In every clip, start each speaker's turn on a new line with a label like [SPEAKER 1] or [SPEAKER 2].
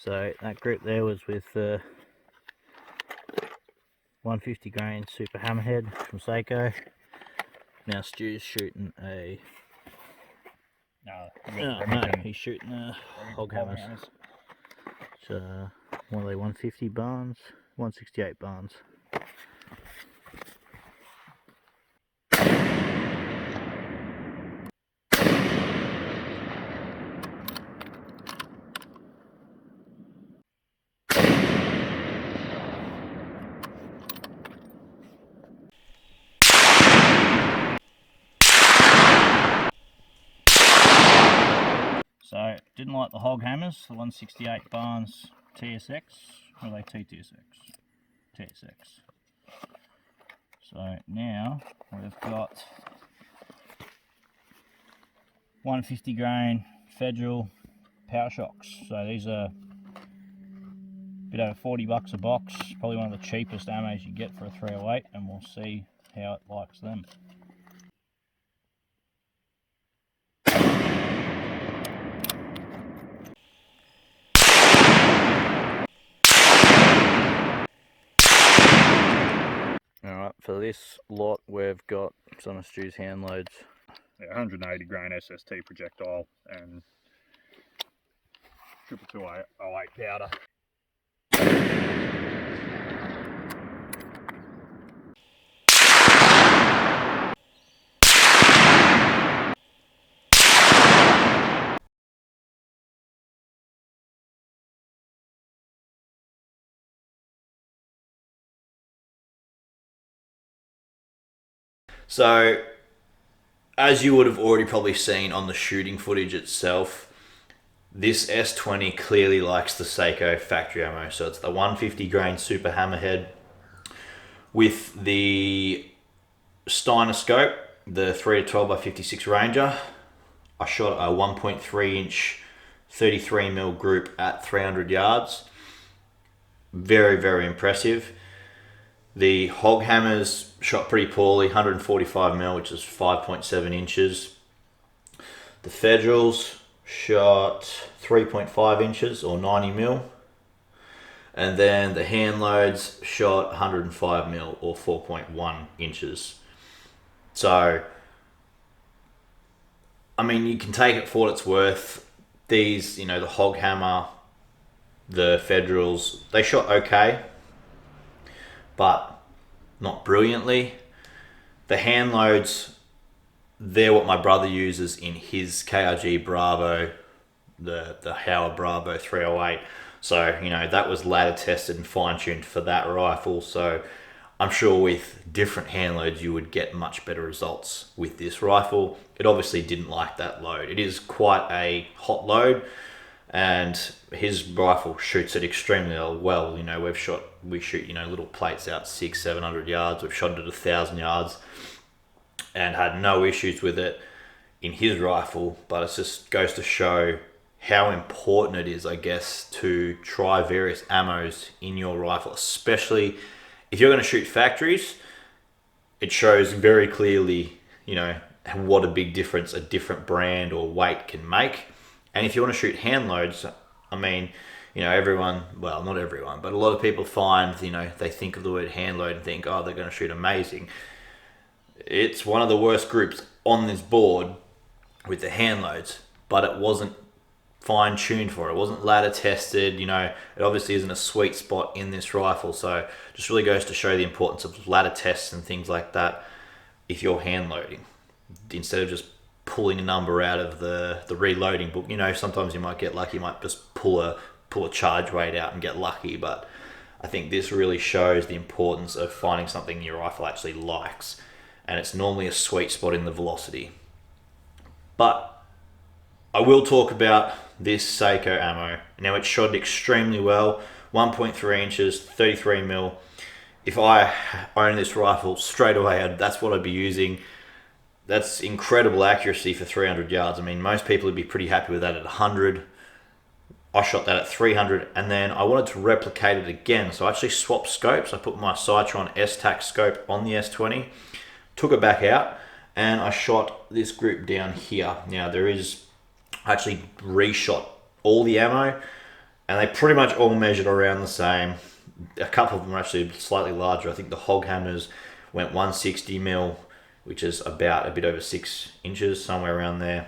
[SPEAKER 1] So that group there was with 150 grain super hammerhead from Sako. Now Stu's shooting a... No, he's shooting hog hammers. So one of the 150 barns, 168 barns. So, didn't like the hog hammers, the 168 barns TSX, or are they TTSX? TSX. So now we've got 150 grain Federal power shocks. So these are a bit over 40 bucks a box, probably one of the cheapest ammos you get for a 308, and we'll see how it likes them. Alright, for this lot we've got some of Stu's hand loads.
[SPEAKER 2] 180 grain SST projectile and 22208 powder.
[SPEAKER 3] So, as you would have already probably seen on the shooting footage itself, this S20 clearly likes the Sako factory ammo. So it's the 150 grain super hammerhead with the Steiner scope, the 3-12 by 56 Ranger. I shot a 1.3 inch 33mm group at 300 yards. Very, very impressive. The hog hammers shot pretty poorly, 145mm, which is 5.7 inches. The Federals shot 3.5 inches or 90mm. And then the hand loads shot 105mm or 4.1 inches. So, I mean, you can take it for what it's worth. These, you know, the hog hammer, the Federals, they shot okay, but not brilliantly. The hand loads, they're what my brother uses in his KRG Bravo, the Howard Bravo 308. So, you know, that was ladder tested and fine-tuned for that rifle. So I'm sure with different hand loads you would get much better results with this rifle. It obviously didn't like that load. It is quite a hot load, and his rifle shoots it extremely well. You know, we shoot, you know, little plates out 600-700 yards. We've shot it at 1,000 yards and had no issues with it in his rifle. But it just goes to show how important it is, I guess, to try various ammos in your rifle, especially if you're going to shoot factories. It shows very clearly, you know, what a big difference a different brand or weight can make. And if you want to shoot hand loads, I mean, you know, everyone, well, not everyone, but a lot of people find, you know, they think of the word hand load and think, oh, they're going to shoot amazing. It's one of the worst groups on this board with the hand loads, but it wasn't fine-tuned for it. It wasn't ladder tested. You know, it obviously isn't a sweet spot in this rifle. So just really goes to show the importance of ladder tests and things like that if you're hand loading, instead of just pulling a number out of the reloading book. You know, sometimes you might get lucky, you might just pull a charge weight out and get lucky, but I think this really shows the importance of finding something your rifle actually likes, and it's normally a sweet spot in the velocity. But I will talk about this Sako ammo. Now, it shot extremely well, 1.3 inches, 33mm. If I own this rifle straight away, that's what I'd be using. That's incredible accuracy for 300 yards. I mean, most people would be pretty happy with that at 100. I shot that at 300, and then I wanted to replicate it again. So I actually swapped scopes. I put my Citron S-Tac scope on the S20, took it back out, and I shot this group down here. Now, I actually reshot all the ammo and they pretty much all measured around the same. A couple of them are actually slightly larger. I think the hog hammers went 160 mil, which is about a bit over 6 inches, somewhere around there.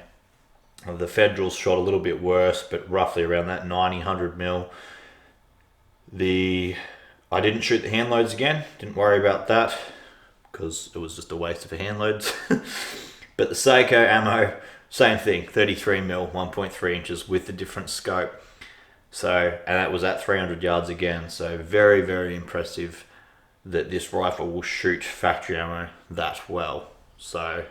[SPEAKER 3] The Federals shot a little bit worse, but roughly around that 90-100 mil. I didn't shoot the hand loads again, didn't worry about that, because it was just a waste of hand loads. But the Sako ammo, same thing, 33 mil, 1.3 inches with the different scope. So, and that was at 300 yards again. So very, very impressive that this rifle will shoot factory ammo that well. So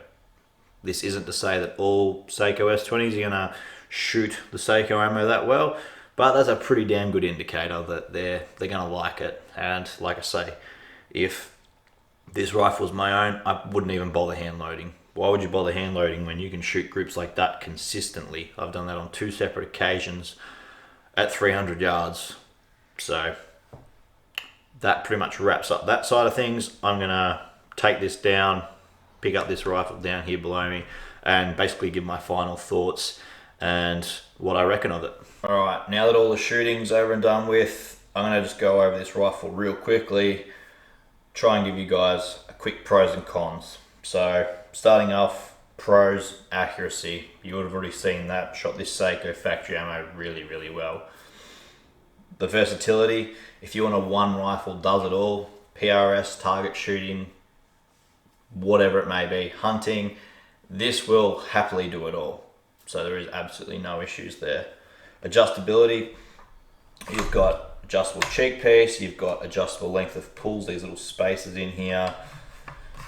[SPEAKER 3] this isn't to say that all Sako S20s are gonna shoot the Sako ammo that well, but that's a pretty damn good indicator that they're gonna like it. And like I say, if this rifle was my own, I wouldn't even bother hand loading. Why would you bother hand loading when you can shoot groups like that consistently? I've done that on 2 separate occasions at 300 yards. So that pretty much wraps up that side of things. I'm gonna take this down, pick up this rifle down here below me, and basically give my final thoughts and what I reckon of it. Alright, now that all the shooting's over and done with, I'm gonna just go over this rifle real quickly, try and give you guys a quick pros and cons. So starting off, pros, accuracy. You would have already seen that. Shot this Sako factory ammo really, really well. The versatility, if you want a one rifle, does it all. PRS, target shooting, whatever it may be, hunting, this will happily do it all. So there is absolutely no issues there. Adjustability, you've got adjustable cheek piece, you've got adjustable length of pulls, these little spaces in here.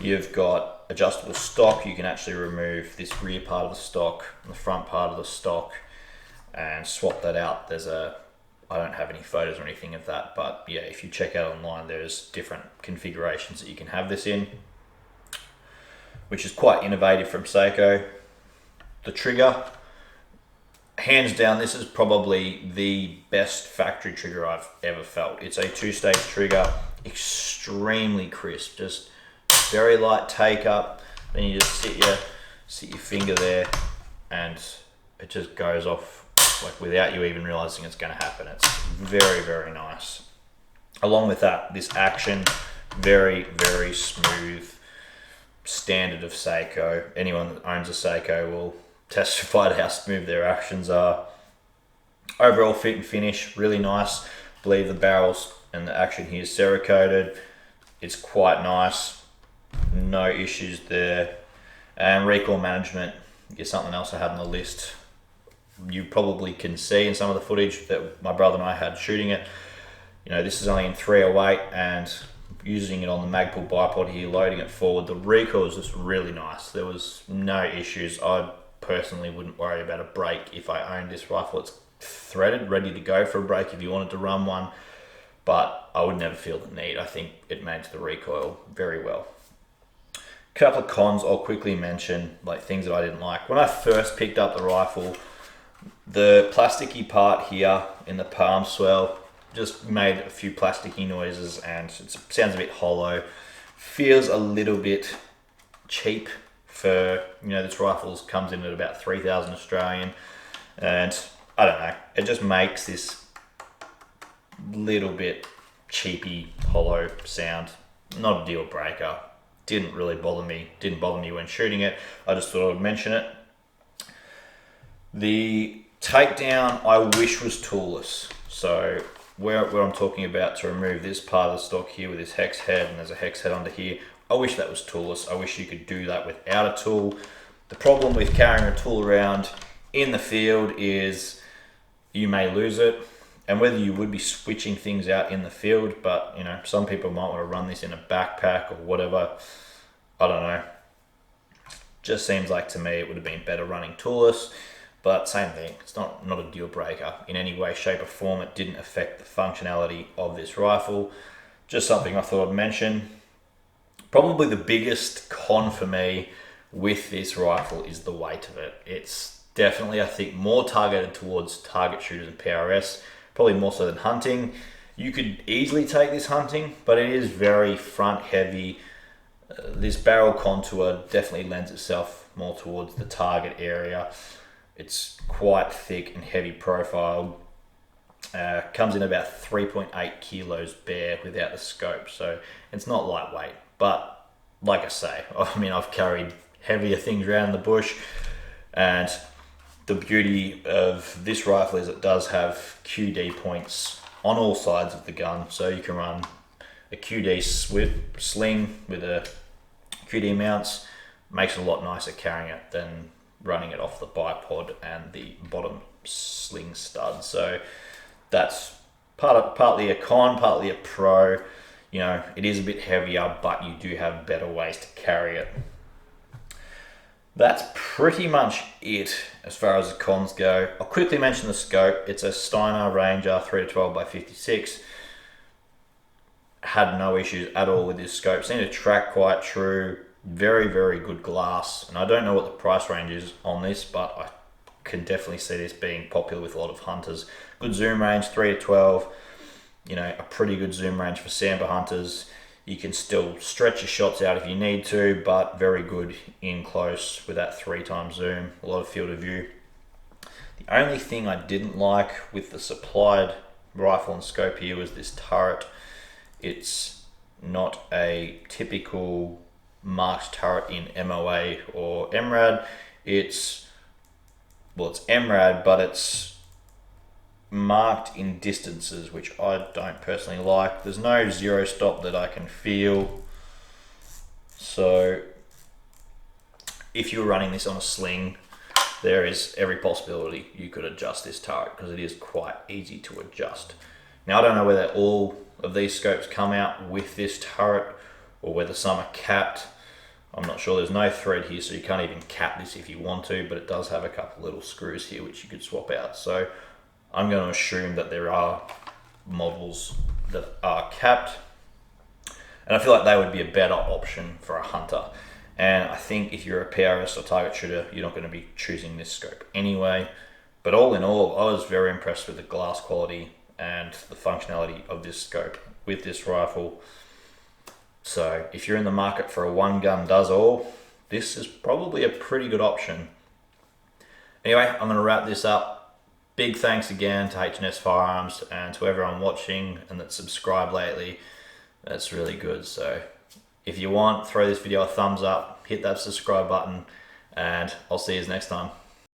[SPEAKER 3] You've got adjustable stock. You can actually remove this rear part of the stock, the front part of the stock, and swap that out. I don't have any photos or anything of that, but yeah, if you check out online, there's different configurations that you can have this in, which is quite innovative from Sako. The trigger, hands down, this is probably the best factory trigger I've ever felt. It's a 2-stage trigger, extremely crisp, just very light take up, then you just sit your finger there and it just goes off like without you even realizing it's going to happen. It's very, very nice. Along with that, this action, very, very smooth, standard of Sako. Anyone that owns a Sako will testify to how smooth their actions are. Overall fit and finish, really nice. I believe the barrels and the action here is Cerakoted. It's quite nice. No issues there. And recoil management is something else I had on the list. You probably can see in some of the footage that my brother and I had shooting it. You know, this is only in 308 and using it on the Magpul bipod here, loading it forward. The recoil is just really nice. There was no issues. I personally wouldn't worry about a break if I owned this rifle. It's threaded, ready to go for a break if you wanted to run one, but I would never feel the need. I think it managed the recoil very well. Couple of cons I'll quickly mention, like things that I didn't like. When I first picked up the rifle, the plasticky part here in the palm swell just made a few plasticky noises and it sounds a bit hollow. Feels a little bit cheap for, you know, this rifle comes in at about 3,000 Australian, and I don't know, it just makes this little bit cheapy, hollow sound. Not a deal breaker. Didn't really bother me. Didn't bother me when shooting it. I just thought I would mention it. The takedown I wish was toolless. So where I'm talking about to remove this part of the stock here with this hex head, and there's a hex head under here, I wish that was toolless. I wish you could do that without a tool. The problem with carrying a tool around in the field is you may lose it. And whether you would be switching things out in the field, but you know, some people might want to run this in a backpack or whatever. I don't know. Just seems like to me it would have been better running toolless, but same thing. It's not a deal breaker in any way, shape or form. It didn't affect the functionality of this rifle. Just something I thought I'd mention. Probably the biggest con for me with this rifle is the weight of it. It's definitely, I think, more targeted towards target shooters and PRS. Probably more so than hunting. You could easily take this hunting, but it is very front heavy. This barrel contour definitely lends itself more towards the target area. It's quite thick and heavy profile. Comes in about 3.8 kilos bare without the scope, so it's not lightweight. But like I say, I mean, I've carried heavier things around the bush, and the beauty of this rifle is it does have QD points on all sides of the gun, so you can run a QD sling with a QD mounts. Makes it a lot nicer carrying it than running it off the bipod and the bottom sling stud. So that's partly a con, partly a pro. You know, it is a bit heavier, but you do have better ways to carry it. That's pretty much it as far as the cons go. I'll quickly mention the scope. It's a Steiner Ranger 3-12 by 56. Had no issues at all with this scope. Seemed to track quite true. Very, very good glass. And I don't know what the price range is on this, but I can definitely see this being popular with a lot of hunters. Good zoom range, 3-12. You know, a pretty good zoom range for sambar hunters. You can still stretch your shots out if you need to, but very good in close with that 3x zoom. A lot of field of view. The only thing I didn't like with the supplied rifle and scope here was this turret. It's not a typical marked turret in MOA or MRAD. It's MRAD, but it's marked in distances, which I don't personally like. There's no zero stop that I can feel. So if you're running this on a sling, there is every possibility you could adjust this turret, because it is quite easy to adjust. Now, I don't know whether all of these scopes come out with this turret or whether some are capped. I'm not sure. There's no thread here, so you can't even cap this if you want to, but it does have a couple little screws here which you could swap out. So I'm going to assume that there are models that are capped, and I feel like they would be a better option for a hunter. And I think if you're a PRS or target shooter, you're not going to be choosing this scope anyway. But all in all, I was very impressed with the glass quality and the functionality of this scope with this rifle. So if you're in the market for a one gun does all, this is probably a pretty good option. Anyway, I'm going to wrap this up. Big thanks again to H&S Firearms and to everyone watching and that subscribed lately. That's really good. So if you want, throw this video a thumbs up, hit that subscribe button, and I'll see you next time.